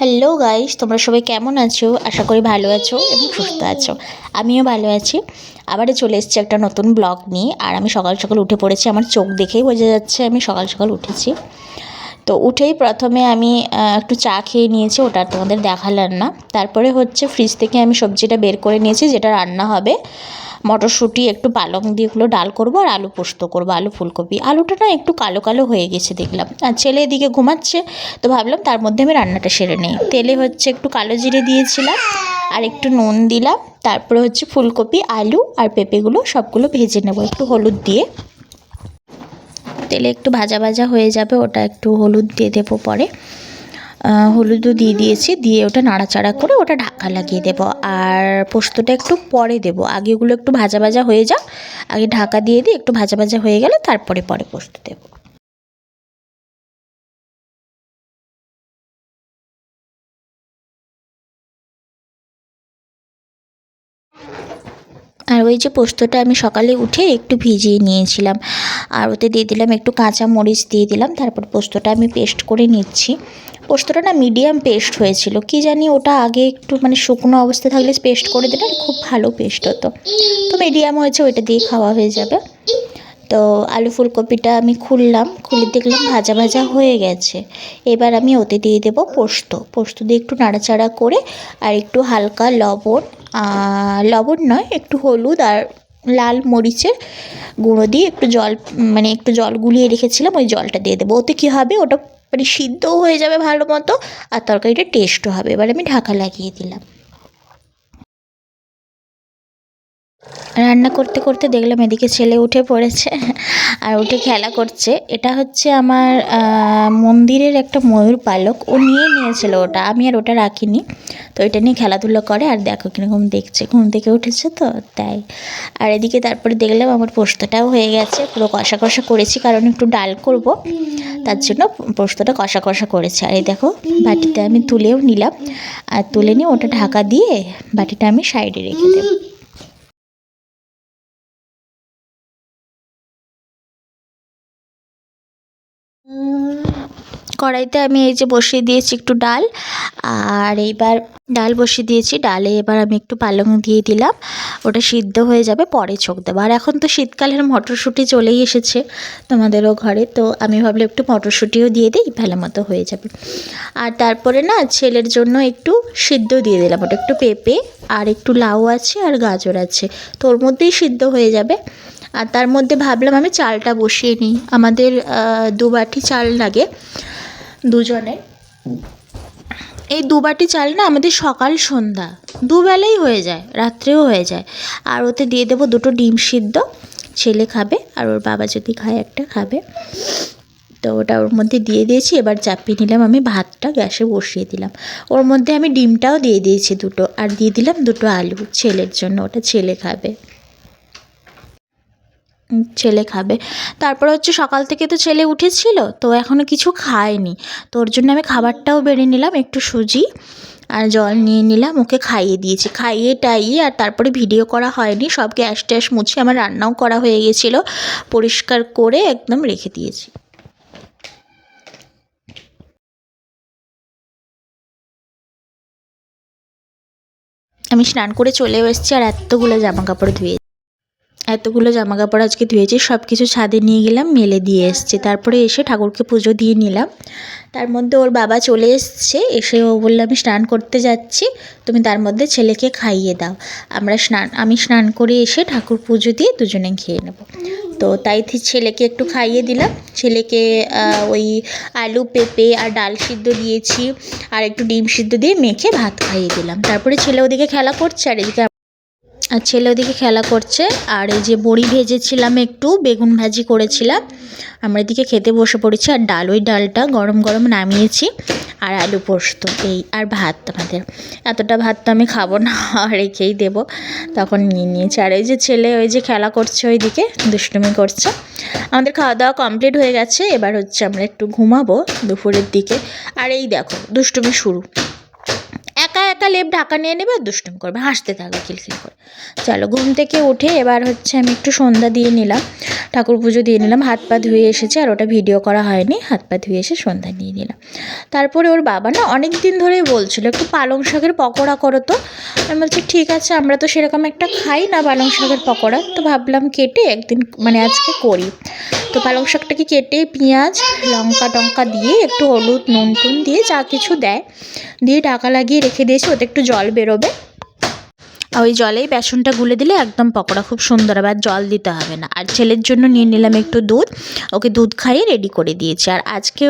Hello guys, তোমরা সবাই কেমন আছো? আশা করি ভালো আছো এবং সুস্থ আছো। আমিও ভালো আছি। আবারও চলে এসেছি একটা নতুন ব্লগ নিয়ে। আর আমি সকাল সকাল উঠে পড়েছি। আমার চোখ দেখেই বোঝা যাচ্ছে আমি সকাল সকাল উঠেছি। তো উঠেই প্রথমে আমি একটু চা খেয়ে নিয়েছি, ওটা তোমাদের দেখালাম না। তারপরে হচ্ছে ফ্রিজ থেকে আমি সবজিটা বের করে নিয়েছি, যেটা রান্না হবে। মটরশুঁটি একটু পালং দিয়ে ওগুলো ডাল করবো, আর আলু পোস্ত করবো, আলু ফুলকপি। আলুটা না একটু কালো কালো হয়ে গেছে দেখলাম, আর ছেলে এদিকে ঘুমাচ্ছে। তো ভাবলাম তার মধ্যে আমি রান্নাটা সেরে নিই। তেলে হচ্ছে একটু কালো জিরে দিয়েছিলাম আর একটু নুন দিলাম। তারপরে হচ্ছে ফুলকপি, আলু আর পেঁপেগুলো সবগুলো ভেজে নেবো একটু হলুদ দিয়ে। তেলে একটু ভাজা ভাজা হয়ে যাবে, ওটা একটু হলুদ দিয়ে দেবো পরে। হলুদও দিয়ে দিয়েছি, দিয়ে ওটা নাড়াচাড়া করে ওটা ঢাকা লাগিয়ে দেবো। আর পোস্তটা একটু পরে দেবো, আগে ওগুলো একটু ভাজা ভাজা হয়ে যাক। আগে ঢাকা দিয়ে দিই, একটু ভাজা ভাজা হয়ে গেলে তারপরে পরে পোস্ত দেবো। আর ওই যে পোস্তটা আমি সকালে উঠে একটু ভিজিয়ে নিয়েছিলাম, আর ওতে দিয়ে দিলাম একটু কাঁচা মরিচ দিয়ে দিলাম। তারপর পোস্তটা আমি পেস্ট করে নিচ্ছি। পোস্তটা না মিডিয়াম পেস্ট হয়েছিল, কি জানি ওটা আগে একটু মানে শুকনো অবস্থায় থাকলে পেস্ট করে দিলে খুব ভালো পেস্ট হতো। তো মিডিয়াম হয়েছে, ওইটা দিয়ে খাওয়া হয়ে যাবে। তো আলু ফুলকপিটা আমি খুলে দেখলাম ভাজা ভাজা হয়ে গেছে। এবার আমি ওতে দিয়ে দেবো পোস্ত দিয়ে একটু নাড়াচাড়া করে, আর একটু হালকা লবণ নয়, একটু হলুদ আর লাল মরিচের গুঁড়ো দিয়ে একটু জল গুলিয়ে রেখেছিলাম, ওই জলটা দিয়ে দেবো। ওতে কী হবে, ওটা মানে সিদ্ধও হয়ে যাবে ভালো মতো, আর তরকারিটা টেস্টও হবে। এবার আমি ঢাকা লাগিয়ে দিলাম। রান্না করতে করতে দেখলাম এদিকে ছেলে উঠে পড়েছে আর উঠে খেলা করছে। এটা হচ্ছে আমার মন্দিরের একটা ময়ূর পালক, ও নিয়েছিল ওটা, আমি আর ওটা রাখিনি। তো এটা নিয়ে খেলাধুলো করে, আর দেখো কীরকম দেখছে, ঘুম থেকে উঠেছে তো তাই। আর এদিকে তারপরে দেখলাম আমার পোস্তটাও হয়ে গেছে, পুরো কষা কষা করেছি, কারণ একটু ডাল করব, তার জন্য পোস্তটা কষা কষা করেছে। আর এই দেখো বাটিতে আমি তুলেও নিলাম, আর তুলে নিয়ে ওটা ঢাকা দিয়ে বাটিটা আমি সাইডে রেখে দেবো। কড়াইতে আমি এই যে বসিয়ে দিয়েছি একটু ডাল, আর এইবার ডাল বসিয়ে দিয়েছি। ডালে এবার আমি একটু পালং দিয়ে দিলাম, ওটা সিদ্ধ হয়ে যাবে, পরে ছোঁক দেবো। আর এখন তো শীতকালের মটরশুঁটি চলেই এসেছে তোমাদেরও ঘরে, তো আমি ভাবলাম একটু মটরশুঁটিও দিয়ে দিই, ভালো মতো হয়ে যাবে। আর তারপরে না ছেলের জন্য একটু সিদ্ধ দিয়ে দিলাম, ওটা একটু পেঁপে আর একটু লাউ আছে আর গাজর আছে, তো ওর মধ্যেই সিদ্ধ হয়ে যাবে। আর তার মধ্যে ভাবলাম আমি চালটা বসিয়ে নিই, আমাদের 2 বাটি চাল লাগে দুজনে। এই 2 বাটি চাল না আমাদের সকাল সন্ধ্যা দুবেলাই হয়ে যায়, রাত্রেও হয়ে যায়। আর ওতে দিয়ে দেবো 2টো ডিম সিদ্ধ, ছেলে খাবে আর ওর বাবা যদি খায় একটা খাবে। তো ওটা ওর মধ্যে দিয়ে দিয়েছি, এবার চাপিয়ে নিলাম, আমি ভাতটা গ্যাসে বসিয়ে দিলাম। ওর মধ্যে আমি ডিমটাও দিয়ে দিয়েছি 2টো, আর দিয়ে দিলাম 2টো আলু ছেলের জন্য, ওটা ছেলে খাবে। তারপর হচ্ছে সকাল থেকে তো ছেলে উঠেছিল, তো এখনও কিছু খায়নি। তো ওর জন্য আমি খাবারটাও বেড়ে নিলাম, একটু সুজি আর জল নিয়ে নিলাম, ওকে খাইয়ে দিয়েছি। খাইয়ে টাইয়ে আর তারপরে ভিডিও করা হয়নি, সব গ্যাস ট্যাস মুছে আমার রান্নাও করা হয়ে গেছিলো, পরিষ্কার করে একদম রেখে দিয়েছি। আমি স্নান করে চলেও এসেছি, আর এতগুলো জামা কাপড় আজকে ধুয়েছি, সব কিছু ছাদে নিয়ে গেলাম, মেলে দিয়ে এসছি। তারপরে এসে ঠাকুরকে পুজো দিয়ে নিলাম। তার মধ্যে ওর বাবা চলে এসছে, এসে ও বললো আমি স্নান করতে যাচ্ছি, তুমি তার মধ্যে ছেলেকে খাইয়ে দাও। আমি স্নান করে এসে ঠাকুর পুজো দিয়ে দুজনে খেয়ে নেব। তো তাই ছেলেকে একটু খাইয়ে দিলাম। ছেলেকে ওই আলু পেঁপে আর ডাল সিদ্ধ দিয়েছি, আর একটু ডিম সিদ্ধ দিয়ে মেখে ভাত খাইয়ে দিলাম। তারপরে ছেলে ওদিকে খেলা করছে, আর এই যে বড়ি ভেজেছিলাম, একটু বেগুন ভাজি করেছিলাম, আমরা এদিকে খেতে বসে পড়েছি। আর ওই ডালটা গরম গরম নামিয়েছি, আর আলু পোস্ত, এই আর ভাত। আমাদের এতটা ভাত তো আমি খাবো না, রেখেই দেবো, তখন নিয়ে নিয়েছি। আর এই যে ছেলে ওই যে খেলা করছে, ওইদিকে দুষ্টুমি করছে। আমাদের খাওয়া দাওয়া কমপ্লিট হয়ে গেছে, এবার হচ্ছে আমরা একটু ঘুমাবো দুপুরের দিকে। আর এই দেখো দুষ্টুমি শুরু, একা একা লেপ ঢাকা নিয়ে নেবে আর দুষ্টুমি করবে, হাসতে থাকবে খিলখিল করে। চলো ঘুম থেকে উঠে এবার হচ্ছে আমি একটু সন্ধ্যা দিয়ে নিলাম, ঠাকুর পুজো দিয়ে নিলাম, হাত পা ধুয়ে এসেছে, আর ওটা ভিডিও করা হয়নি, হাত পা ধুয়ে এসে সন্ধ্যা দিয়ে নিলাম। তারপরে ওর বাবা না অনেক দিন ধরেই বলছিল একটু পালং শাকের পকোড়া করো তো। আমি বলছি ঠিক আছে, আমরা তো সেরকম একটা খাই না পালং শাকের পকোড়া, তো ভাবলাম কেটে একদিন মানে আজকে করি। তো পালং শাকটাকে কেটে পেঁয়াজ লঙ্কা টঙ্কা দিয়ে একটু হলুদ নুন টুন দিয়ে যা কিছু দেয় দিয়ে ঢাকা লাগিয়ে রেখে দিয়েছি, ওতে একটু জল বেরোবে, ওই জলেই বেসনটা গুলে দিলে একদম পকোড়া খুব সুন্দর হবে, আর জল দিতে হবে না। আর ছেলের জন্য নিয়ে নিলাম একটু দুধ, ওকে দুধ খাইয়ে রেডি করে দিয়েছি। আর আজকে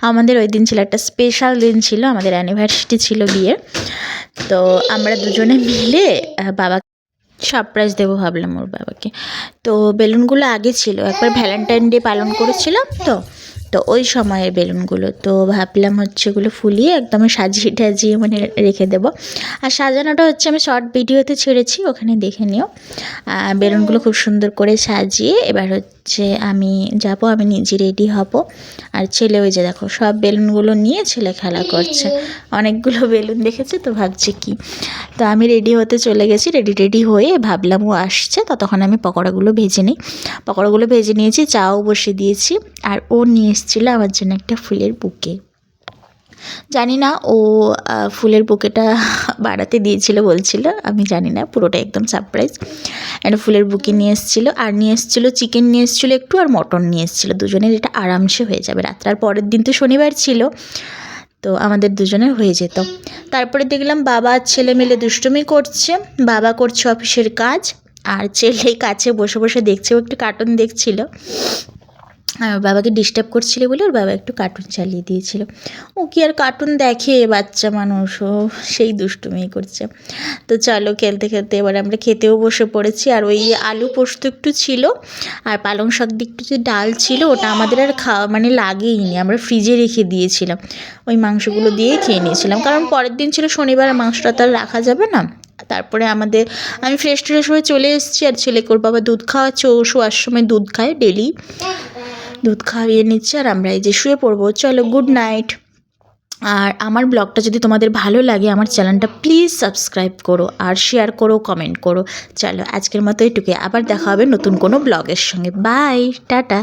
আমাদের ওই দিন ছিল একটা স্পেশাল দিন ছিল, আমাদের অ্যানিভার্সারি ছিল বিয়ের, তো আমরা দুজনে মিলে বাবা সারপ্রাইজ দেবো ভাবলাম ওর বাবাকে। তো বেলুনগুলো আগে ছিল, একবার ভ্যালেন্টাইন ডে পালন করেছিলাম তো ওই সময়ের বেলুনগুলো, তো ভাবলাম হচ্ছে এগুলো ফুলিয়ে একদম সাজিয়ে টাজিয়ে মানে রেখে দেবো। আর সাজানোটা হচ্ছে আমি শর্ট ভিডিওতে ছেড়েছি, ওখানে দেখে নিও। বেলুনগুলো খুব সুন্দর করে সাজিয়ে এবার হচ্ছে আমি যাব, আমি নিজে রেডি হব। আর ছেলে ওই যে দেখো সব বেলুনগুলো নিয়ে ছেলে খেলা করছে, অনেকগুলো বেলুন দেখেছে তো ভাবছে কি। তো আমি রেডি হতে চলে গেছি, রেডি হয়ে ভাবলাম ও আসছে, ততক্ষণ আমি পকোড়াগুলো ভেজে নিই। পকোড়াগুলো ভেজে নিয়েছি, চাও বসে দিয়েছি, আর ও নিয়ে এসেছিলো আমার জন্য একটা ফুলের বুকে। জানি না ও ফুলের বুকেটা বাড়াতে দিয়েছিল বলছিল, আমি জানি না, পুরোটা একদম সারপ্রাইজ। একটা ফুলের বুকে নিয়ে এসেছিলো, আর নিয়ে এসেছিলো চিকেন নিয়ে এসেছিলো একটু, আর মটন নিয়ে এসেছিলো। দুজনের এটা আরামসে হয়ে যাবে রাত্রে, আর পরের দিন তো শনিবার ছিল, তো আমাদের দুজনের হয়ে যেত। তারপরে দেখলাম বাবা আর ছেলে মিলে দুষ্টুমি করছে, বাবা করছে অফিসের কাজ, আর ছেলে কাছে বসে বসে দেখছে, ও একটু কার্টুন দেখছিল, আর বাবাকে ডিস্টার্ব করছিল বলে ওর বাবা একটু কার্টুন চালিয়ে দিয়েছিল। ও কি আর কার্টুন দেখে, বাচ্চা মানুষ, ও সেই দুষ্টুমি করছে। তো চলো খেলতে খেলতে এবার আমরা খেতেও বসে পড়েছি। আর ওই আলু পোস্ত একটু ছিল, আর পালং শাক দিয়ে একটু যে ডাল ছিল, ওটা আমাদের আর খাওয়া মানে লাগেইনি, আমরা ফ্রিজে রেখে দিয়েছিলাম, ওই মাংসগুলো দিয়ে খেয়ে নিয়েছিলাম, কারণ পরের দিন ছিল শনিবার, মাংসটা তো আর রাখা যাবে না। তারপরে আমি ফ্রেশ হয়ে চলে এসেছি, আর ছেলেকে ওর বাবা দুধ খাওয়াচ্ছে, ও শোয়ার সময় দুধ খায় ডেলি, দুধ খাইয়ে নিচ্ছে, আর আমরা এই যে শুয়ে পড়বো। চলো গুড নাইট। আর আমার ব্লগটা যদি তোমাদের ভালো লাগে, আমার চ্যানেলটা প্লিজ সাবস্ক্রাইব করো, আর শেয়ার করো, কমেন্ট করো। চলো আজকের মতো এটুকুই, আবার দেখা হবে নতুন কোনো ব্লগের সঙ্গে। Bye, tata.